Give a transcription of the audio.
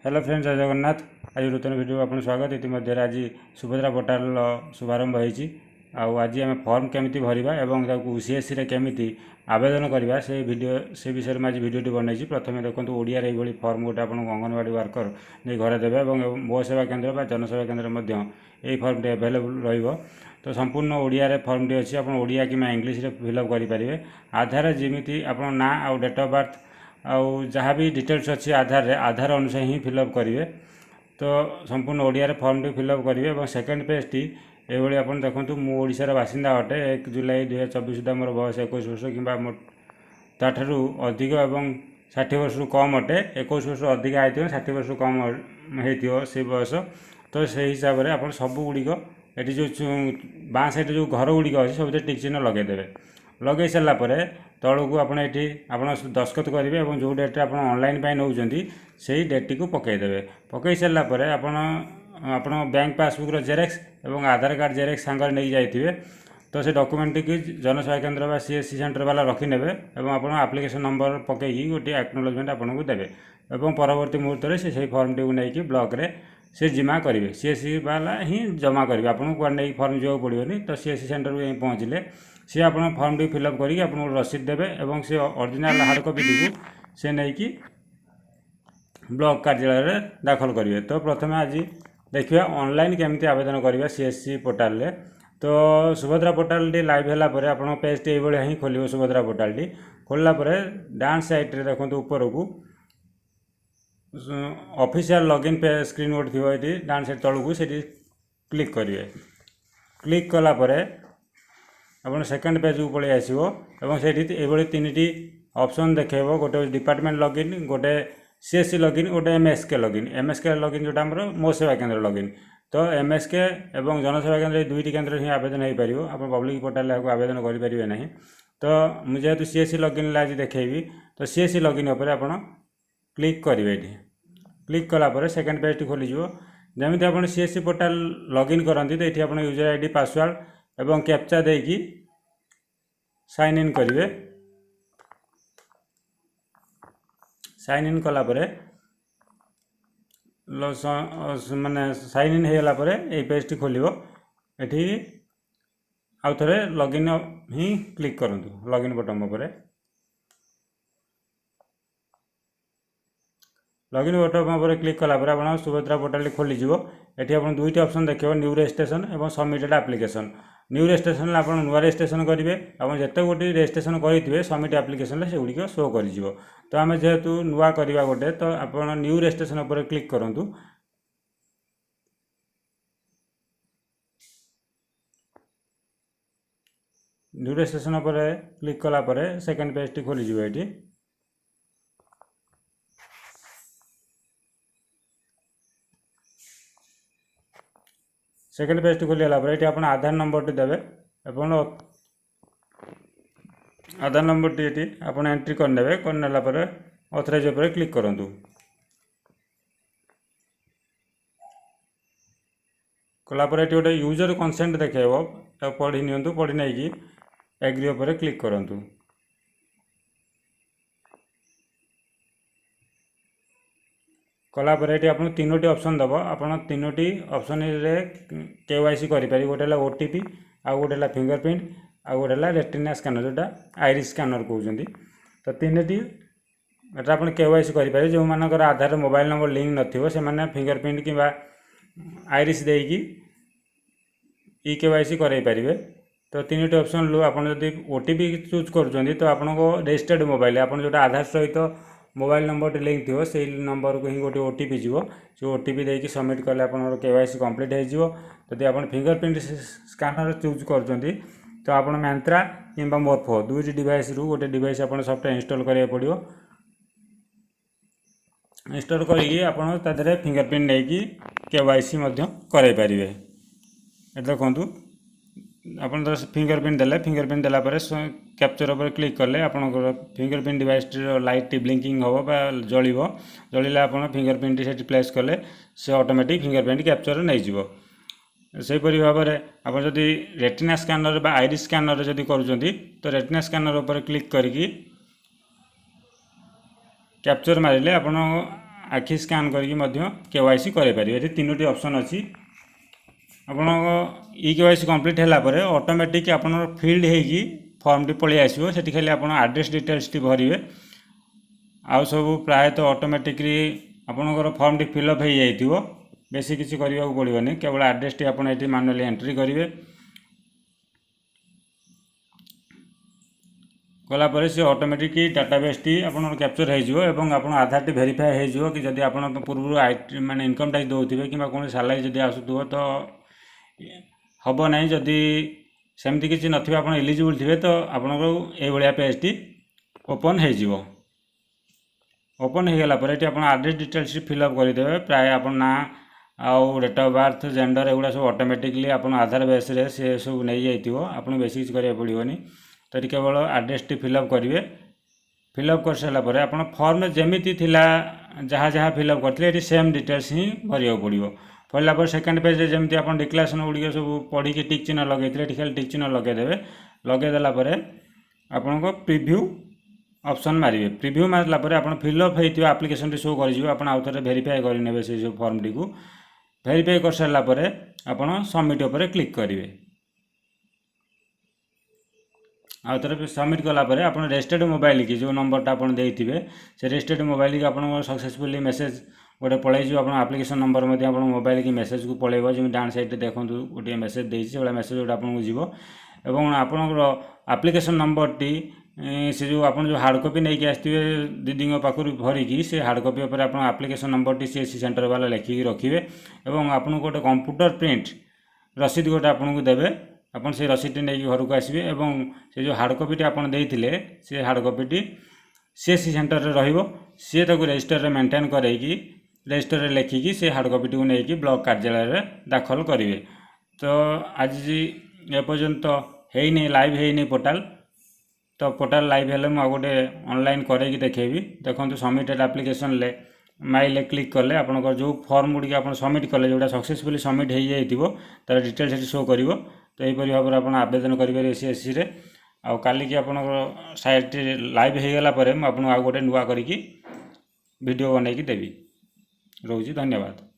Hello friends, जय जगन्नाथ। आज नूतन video आपन स्वागत। इतिमध्य आज सुभद्रा पोर्टाल शुभारंभ होती। आज आम फॉर्म केमी भरवा और सीएससी रे केमी आवेदन करवा से वीडियो से विषय में आज वीडियोटी बनई। प्रथम देखो ओडिया ये फॉर्म गोटे आप अंगनवाड़ी वर्कर नहीं घर देवे और मो सेवा केन्द्र जनसेवा केन्द्र यही फॉर्म एभेलेबल रही। तो संपूर्ण ओडिया रे फॉर्म टी अच्छी आप ओडिया कि इंग्लीश फिलअप करेंगे। आधार जमी आप ना आउ डेट ऑफ बर्थ आउ जहाँ भी डिटेल्स अच्छी आधार अनुसार ही फिलअप करेंगे। तो संपूर्ण ओडिया रे फॉर्म टी फिलअप करेंगे और सेकेंड पेज टी ये आप देखो मुझार बासिंदा अटे 1 जुलाई 2024 सुधा मोर बयस 21 वर्ष कि ताठू अधिक और 60 वर्ष कम अटे। 21 वर्ष अधिक आई 60 वर्ष कम हो से बयस। तो से हिसाब से आप सबुगुड़िक ये जो बाँ साइड जो घर गुड़िक अच्छे सब टिक चिन्ह लगेदेवे। लगे सारापर तौक आप दस्खत करेंगे और जो डेट आप ऑनलाइन नौ से डेट को पकईदे। पकई सारापर आप बैंक पासबुक जेरेक्स और आधार कार्ड जेरेक्स सांगे नहीं जाइए। तो से डॉक्यूमेंट की जनसेवा केन्द्र बा सीएससी सेंटर वाला रखिने और आप एप्लिकेशन नंबर पकईकि गोटे एक्नोलेजमेंट आपको देवे और परवर्ती मुहूर्त में से फॉर्म टी नहीं ब्लॉक रे से जमा करेंगे। सीएससी वाला ही जमा करेंगे, आपको कुआड नहीं फॉर्म जावाक पड़ोनी। तो सीएससी सेंटर को यहीं पहुँचले सी आप फॉर्म टी फिलअप करके आपको रसीद देवे और से ओरिजिनल हार्ड कॉपी टी से नहीं कि ब्लॉक कार्यालय दाखल करेंगे। तो प्रथम आज देखिए ऑनलाइन केमती आवेदन करवा सीएससी पोर्टाल रे। तो सुभद्रा पोर्टाल टी लाइव है आप पेज टी ही खोल सुभद्रा पोर्टाल टी खोलला डांस साइट रे देखो ऊपर को ऑफिशियल लॉगिन पे स्क्रीन गोटे थी ये डांस साइड तलू से क्लिक करेंगे। क्लिक कलापर आप सेकेंड पेज को पलि आसो और से तीन ऑप्शन देखेब। गोटे डिपार्टमेंट लॉगिन, गोटे सीएससी लॉगिन, गोटे एमएसके लॉगिन। एमएसके लॉगिन जोटा आम मो सेवा केन्द्र लॉगिन। तो एमएसके और जनसेवा केन्द्र दुईटी केन्द्र ही आवेदन हो पार। आप पब्लिक पोर्टाल आवेदन करेंगे ना। तो मुझे जेहेतु सीएससी लॉगिन आज देखेबी तो सीएससी लॉगिन उपर आप क्लिक करेंगे। क्लिक कलापर सेकेंड पेज टी खोलीज। जमी आप सीएससी पोर्टाल लॉगिन करती तो ये आप यूजर आईडी पासवर्ड एवं कैप्चा देकी साइन इन करेंगे। साइन इन कलापर माने साइन इन होगा पर यही पेज टी खोल ये आउ थे लॉगिन ही क्लिक करूँ लॉगिन बटन पर। लॉगिन बटन पर क्लिक कलापर आप सुभद्रा पोर्टाल खोलीज। ये आप दुईट ऑप्शन देखिए न्यू रजिस्ट्रेशन और सबमिटेड एप्लिकेशन। न्यू रजिस्ट्रेशन आप नुआ रजिस्ट्रेशन करेंगे और जिते गोटे रजिस्ट्रेशन करेंगे सबमिट एप्लिकेशन से गुड़िक शो कर। तो आम जेहेतु नुआ करवा गोटे तो आप न्यू रजिस्ट्रेशन उपर क्लिक करूँ। न्यू रजिस्ट्रेशन उपर क्लिक कलापर सेकेंड पेज टी खोलीज। ये सेकेंड पेज टी खोलीगला ये आप आधार नंबर टी देवे। आधार नंबर टी ये आप एंट्री करने करनेला ऑथराइज उपर क्लिक करूँ। कलापर ये गोटे यूजर कंसेंट देखेब पढ़ी नियंतु। पढ़ी नहीं कि एग्री उपर क्लिक करूँ। कलापर ये आप तीनोटी ऑप्शन दब। आप तीनोटी ऑप्शन रे केवाईसी करें। गोटे है ओटीपी आउ गोटे है फिंगरप्रिंट आउ गोटे है रेटिना स्कैनर जोटा आईरिस स्कैनर कहते। तो तीनोटी एटा आप केवाईसी करें। जो मानकर आधार मोबाइल नंबर लिंक नथिबो से माने फिंगरप्रिंट कि आईरिस देकी ई केवाईसी कराई पारे। तो तीनोटी ऑप्शन लो आप ओटीपी चूज कर तो आपको रजिस्टर्ड मोबाइल आप जो आधार सहित मोबाइल नंबर लिंक थी से नंबर को ही गोटे ओटीपी जीव। से ओटीपी देकी सबमिट कले आप केवाईसी कंप्लीट हो। जदि आप फिंगरप्रिंट स्कैनर चूज कर तो आप मैंत्रा कि मोरफो दुईटी डिवाइस रु गोटे डिवाइस आप सॉफ्टवेयर इंस्टॉल करिया पड़ो। इंस्टॉल करें फिंगरप्रिंट नहीं कि केवाईसी कराई पारे। देखो आप फिंगरप्रिंट देले फिंगरप्रिंट देला कैप्चर उपर क्लिक कले आप फिंगरप्रिंट डिवाइस लाइट ब्लिंकिंग हम जलिब। जलिले आप फिंगरप्रिंट से प्लेस कले से ऑटोमेटिक फिंगरप्रिंट कैप्चर नहीं जीवो। सेहीपरि भाव में आप जदि रेटिना स्कैनर बा आईरिस स्कैनर जदि करुँच तो रेटिना स्कैनर उपर क्लिक करके कैप्चर मारे आप आखि स्कान करके केवाईसी करें। ये तीनोटी ऑप्शन अच्छी आपण केवाईसी कंप्लीट है ऑटोमेटिक आप फिल्ड होगी फॉर्म टी पलि आसो से खाली आप एड्रेस डिटेल्स टी भरवे आउ सब प्रायतः ऑटोमेटिकली आपणकर फॉर्म टी फिलअप हो जाइए बेसी किसी करने को पड़ोनी केवल एड्रेस टी आप मैनुअली एंट्री करेंगे कलापर सी ऑटोमेटिक डाटाबेस टी आप कैप्चर हो आधार टी वेरीफाई हो कि जदि आप पूर्व माने इनकम टैक्स दौथे कि कौन सैलरी जदि आसुव तो हम ना जदि सेमती किसी नथिबा आप एलिजिबल थे तो आपको ये पेज टी ओपन हो ओपन हो गला पर आप एड्रेस डिटेल्स फिलअप करदे प्राय आप ना आउ डेट ऑफ बर्थ जेंडर एगुड़ा सब ऑटोमेटिकली आप आधार बेस से सब नहीं जाइए आपको बेस किसी करा पड़ोनी तो ये केवल एड्रेस टी फिलअप करेंगे फिलअप कर सारापर आप फॉर्म जमी थिला जहाँ जहाँ फिलअप करते सेम डिटेल्स ही भरिया पड़ो पढ़ला पर सेकेंड पेज जमी आप डिक्लेरेशन गुड़िक सब पढ़ी टिक चिन्ह लगे खाली टिक चिन्ह लगेदेवे लगेदेला आपण प्रिव्यू ऑप्शन मारे प्रिव्यू मारला आप फिलअप होता आप्लिकेशन टी शो कर आउ थे वेरीफाई करेंगे से जो फॉर्म टी को वेरीफाई कर सारापर आप सबमिट उपर क्लिक करेंगे आउ थे सबमिट कलापर आप रजिस्टर्ड मोबाइल की जो नंबरटा आप देते से रजिस्टर्ड मोबाइल की आप सक्सेसफुली मेसेज गोटे पलैज आप आप्लिकेशन नंबर आप मोबाइल की मेसेज को पलैब जमी डाउन साइड देखो गोटे मेसेज देती मेसेज गोटे आपको जीव एवं आपणकर आप्लिकेशन नंबर टी से जो आप हार्ड कॉपी नहीं आसते दीदी पाखु भरिकी से हार्ड कॉपी पर आप application number T CSC centre वाला लिखिकी रखिए और आपको गोटे कंप्यूटर प्रिंट रसीद गोटे आपको देवे आप से रसीद नहीं घर को आसवे और से जो हार्ड कॉपी आप देते से hard copy T CSC centre में सी रजिस्टर में मेंटेन करके रजिस्टर लिखिकी से हार्ड कॉपी को लेकिन ब्लॉक कार्यालय दाखल करेंगे। तो आज एपर्यंत है लाइव है पोर्टाल तो पोर्टाल लाइव हेल्ले मुझे गोटे ऑनलाइन करके देखेबी देखो सबमिटेड एप्लिकेशन ले माइल क्लिक कले आपंकर जो फॉर्म गुड़ी आप सबमिट कले जोटा सक्सेसफुली सबमिट हो जाइए तार डिटेल्स शो कर तो यहीपरि भाव में आप आवेदन करेंगे सीएससी रे आउ काली की आपंकर साइट लाइव हो गला मुझे आउ गोटे नुआ करी वीडियो बनैकी देवी रोजी धन्यवाद।